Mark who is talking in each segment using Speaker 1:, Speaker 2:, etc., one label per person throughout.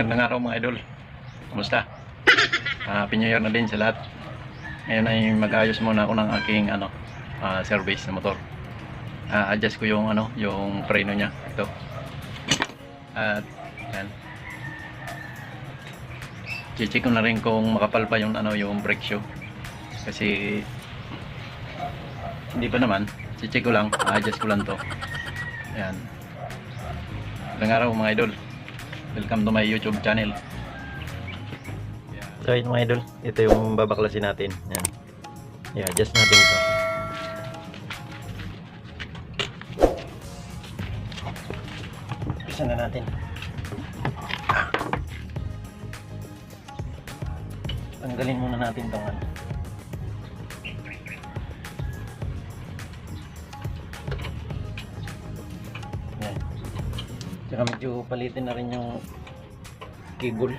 Speaker 1: Magandang araw mga idol. Kumusta? Happy New Year na din sa lahat. Ngayon ay mag-ayos muna ako ng aking service na motor. Adjust ko yung yung preno niya. Ito. At yan. Check ko na rin kung makapal pa yung yung brake shoe. Kasi hindi pa naman. Check ko lang, adjust ko lang to. Yan. Magandang araw mga idol. Welcome to my YouTube channel. So yun mga idol, ito yung babaklasin natin. Yan. I-adjust natin ito. Isa na natin. Tanggalin muna natin itong yan. Tsaka medyo palitin na rin yung cable.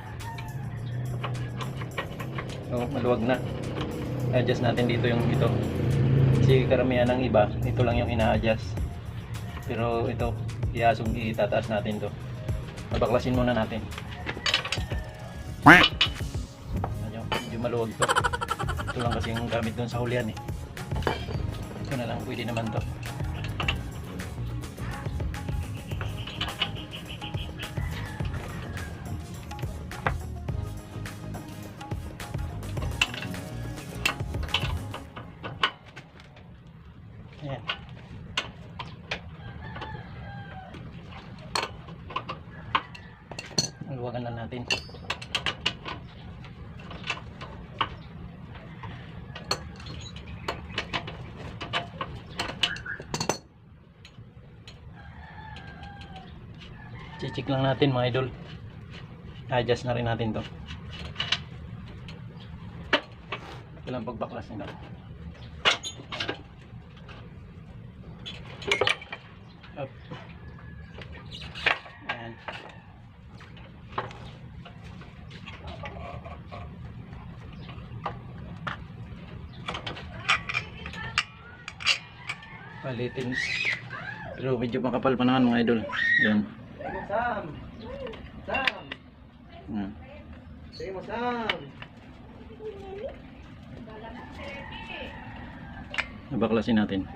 Speaker 1: Maluwag na. Adjust natin dito yung ito. Kasi karamihan ng iba, ito lang yung ina-adjust. Pero ito, itataas natin to. Babaklasin muna natin. Medyo maluwag to. Ito lang kasi yung gamit dun sa hulihan eh. Ito na lang, pwede naman to. Ayan. Maluwagan na natin. Check lang natin mga idol. Adjust na rin natin to. Ito lang pagbaklas nila. Up. Ayan. Palitin. Pero medyo makapal pa naman mga idol. Ayan.
Speaker 2: Sam.
Speaker 1: Hmm.
Speaker 2: Say mo Sam.
Speaker 1: Nabaklasin natin.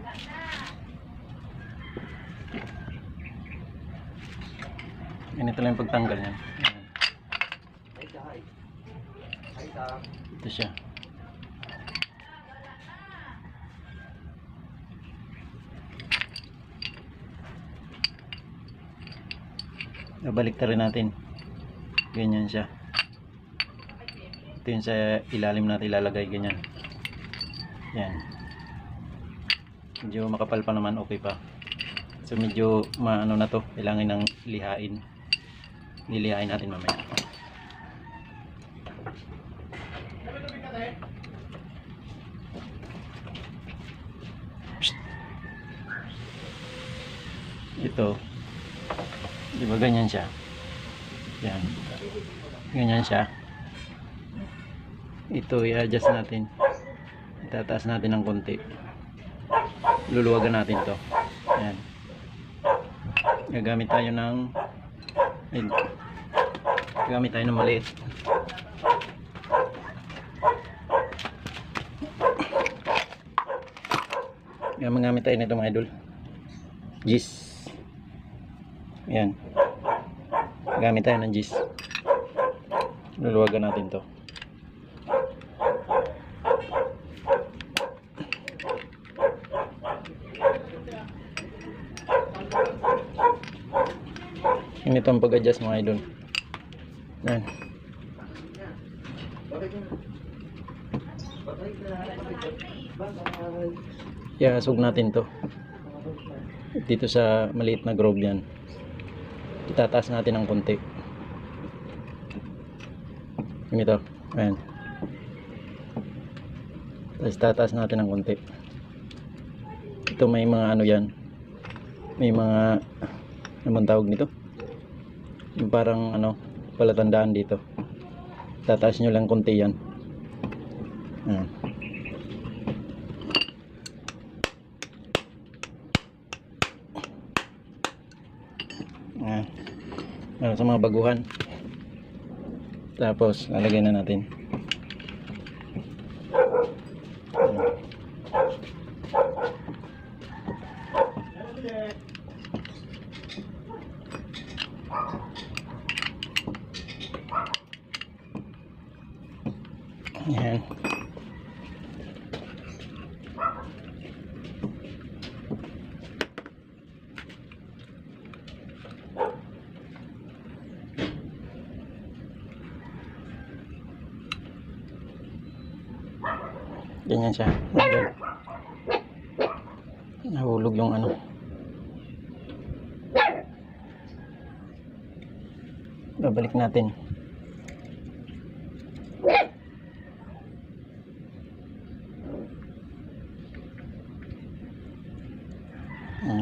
Speaker 1: Ganito lang yung pagtanggal niyan. Ito siya. Babalik rin natin. Ganyan siya. Ito yung sa ilalim natin ilalagay. Ganyan. Yan. Medyo makapal pa naman, okay pa. So medyo maano na to. Kailangan ng lihain. Lilihain natin mamaya. Ito. Diba ganyan siya? Yan. Ganyan siya. Ito i-adjust natin. Itataas natin ng konti. Luluwagan natin to. Yan. Gagamit tayo ng maliit. Gamit tayo nito mga idol. Gis. Ayan. Gamit tayo ng gis. Luluwagan natin to. Ganito ang pag-adjust mga idol. Ayan. Iasog natin to dito sa maliit na groove yan. Itataas natin ng konti. Ganito. Ayan. Tapos tataas natin ng konti. Ito may mga ano yan. May mga anong tawag nito? Yung parang palatandaan dito. Tataas nyo lang konti yan. Ayan. Ayan. Sa mga baguhan, Tapos lalagay na natin. Ayan. Ganyan siya. Nahulog yung ano. Babalik natin.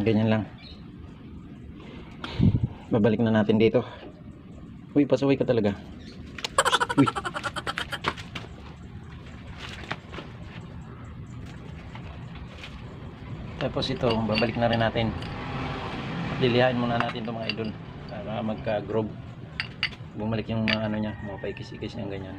Speaker 1: Ganyan lang. Babalik na natin dito. Uy, pasaway ka talaga. Uy. Tapos ito, babalik na rin natin. Dilihain muna natin itong mga idol para magka-groove. Bumalik yung mga ano niya, mga paikis-ikis niya ganyan.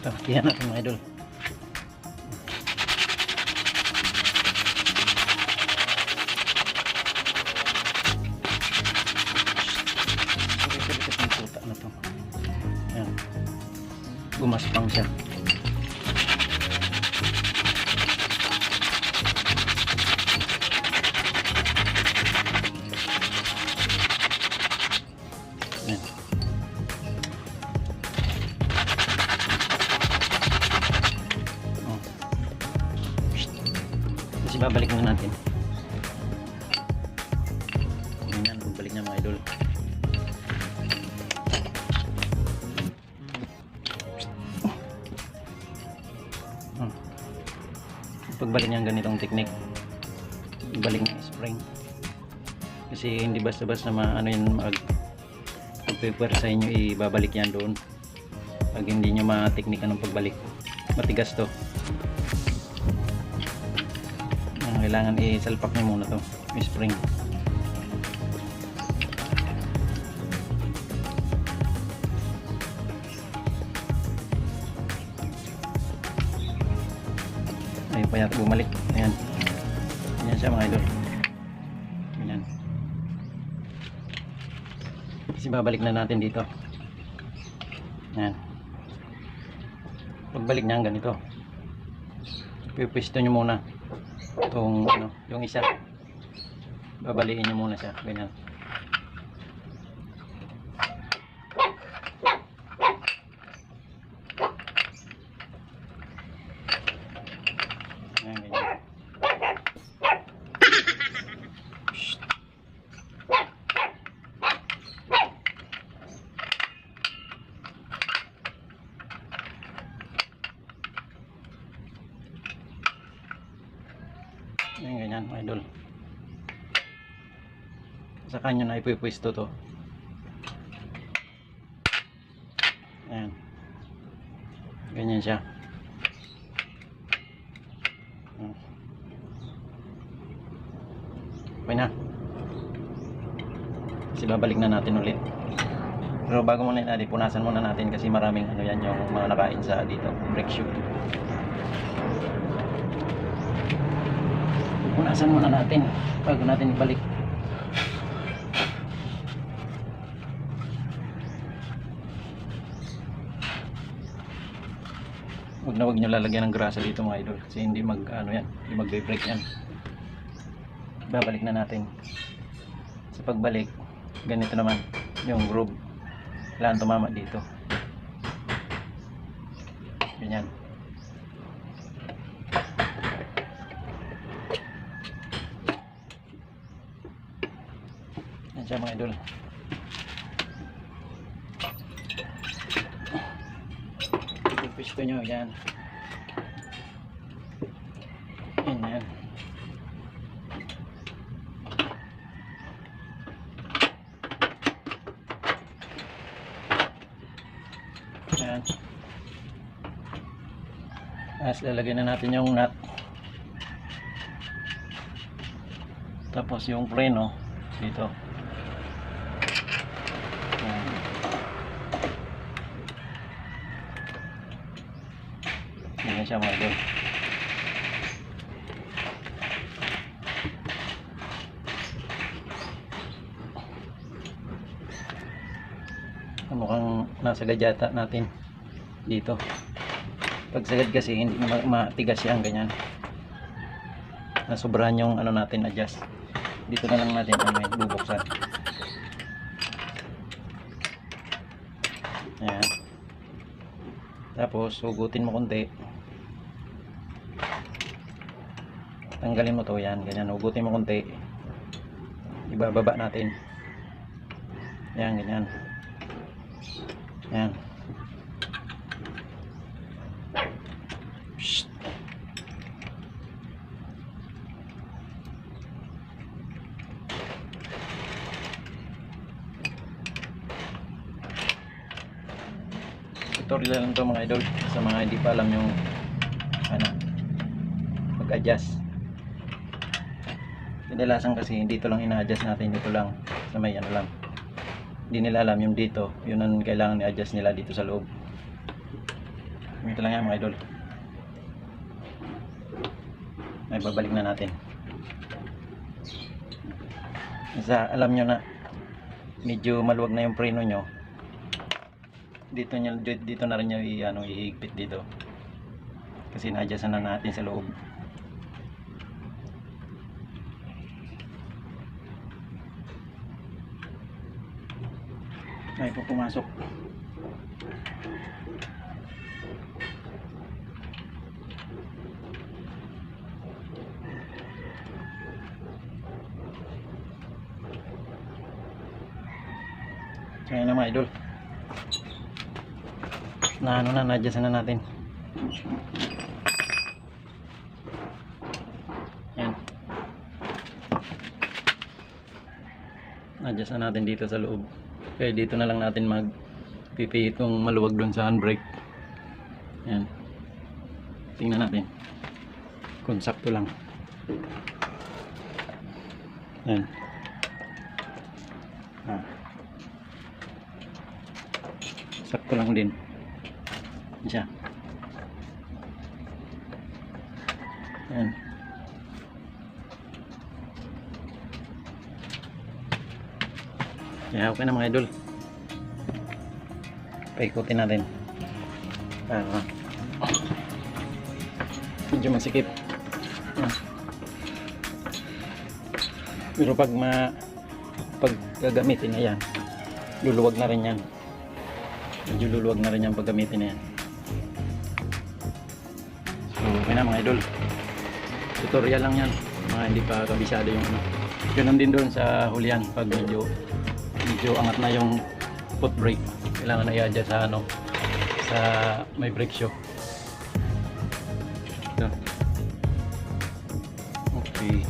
Speaker 1: Ito, tiyan natin mga idol. Sikit-sikit ng puta na to. Ayan. Gumaspang siya. Ayan. Kasi babalik na natin. Ganyan, babalik na mga idol. Pagbalik niya ganitong technique, balik ng spring. Kasi hindi basta-basta ano yun, mag-prepare sa inyo, ibabalik yan doon. Pag hindi nyo ma-technique ng pagbalik, matigas to. Kailangan isalpak nyo muna to, yung spring. Ayun pa yata bumalik. Ayan. Ayan siya mga idol. Ayan. Kasi babalik na natin dito. Ayan. Pagbalik niya ganito. Pipwesto nyo muna itong ano, yung isa. Babaliin nyo muna siya. Ganyan. Ayan, ganyan. Ayan, ganyan mga idol. Sa kanya na ipipwesto to. Ayan. Ganyan siya. Okay na. Kasi babalik na natin ulit. Pero bago muna natin, punasan muna natin kasi maraming ano yan yung mga nakain sa dito, brake shoe. Punasan muna natin bago natin ibalik. Huwag na huwag nyo lalagyan ng grasa dito mga idol kasi hindi ano yan, hindi mag-brake yan. Babalik na natin. Sa pagbalik, ganito naman yung groove. Kailangan tumama dito. Ganyan. Yan siya mga idol. Pisto nyo yan. Yan yan. Ayan. Tapos lalagyan na natin yung nut. Tapos yung preno dito. Ayan. Ganyan siya mga idol. Mukhang nasa gadyata natin dito. Pag sagad kasi hindi matigas yan ganyan. Nasobrahan yung ano natin adjust. Dito na lang natin bubuksan. Ayan. Tapos hugutin mo konti. Tanggalin mo to yan, ganyan. Hugutin mo konti. Ibababa natin. Ayan, ganyan. Ayan. Shhh. Tutorial lang to mga idol sa mga hindi pa alam yung ano mag-adjust. Kadalasan kasi dito lang ina-adjust natin, dito lang sa may ano lang. Hindi nila alam yung dito, yun ang kailangan i-adjust nila dito sa loob. Ito lang yan mga idol. Ay babalik na natin. Alam nyo na medyo maluwag na yung preno nyo, dito na rin nyo ihigpit dito kasi na-adjustan na natin sa loob. Ay po pumasok. Kaya na mga idol, na ano na, na-adjustan na natin. Yan, na-adjust na natin dito sa loob. Kaya dito na lang natin magpipihit kung maluwag doon sa handbrake. Yan, tingnan natin kung sakto lang. Yan. Sakto lang din. Yan siya. Yan. Kaya okay na mga idol. Paikutin natin. Medyo masikip. Yan. Pero pag gagamitin na yan, luluwag na rin yan. Medyo luluwag na rin yung paggamitin na yan. So okay na mga idol, tutorial lang yan, mga hindi pa kabisado yung ano. Ganun din doon sa hulihan, pag medyo angat na yung foot brake, kailangan na i-adjust sa ano, sa may brake shoe. Ito. Okay,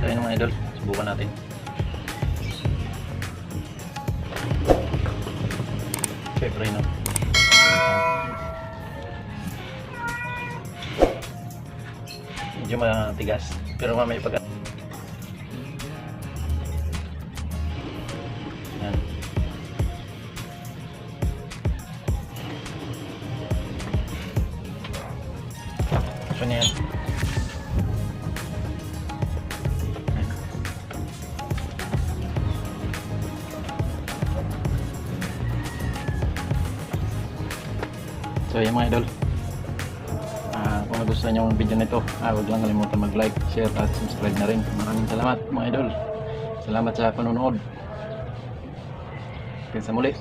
Speaker 1: tayo na mga idol, subukan natin. Siyempre no, medyo matigas pero mamaya pag yan. So na yan. So yung mga idol, kung nagustuhan nyo yung video nito, huwag lang kalimutan mag-like, share at subscribe na rin. Maraming salamat mga idol. Salamat sa panonood. Hanggang sa muli.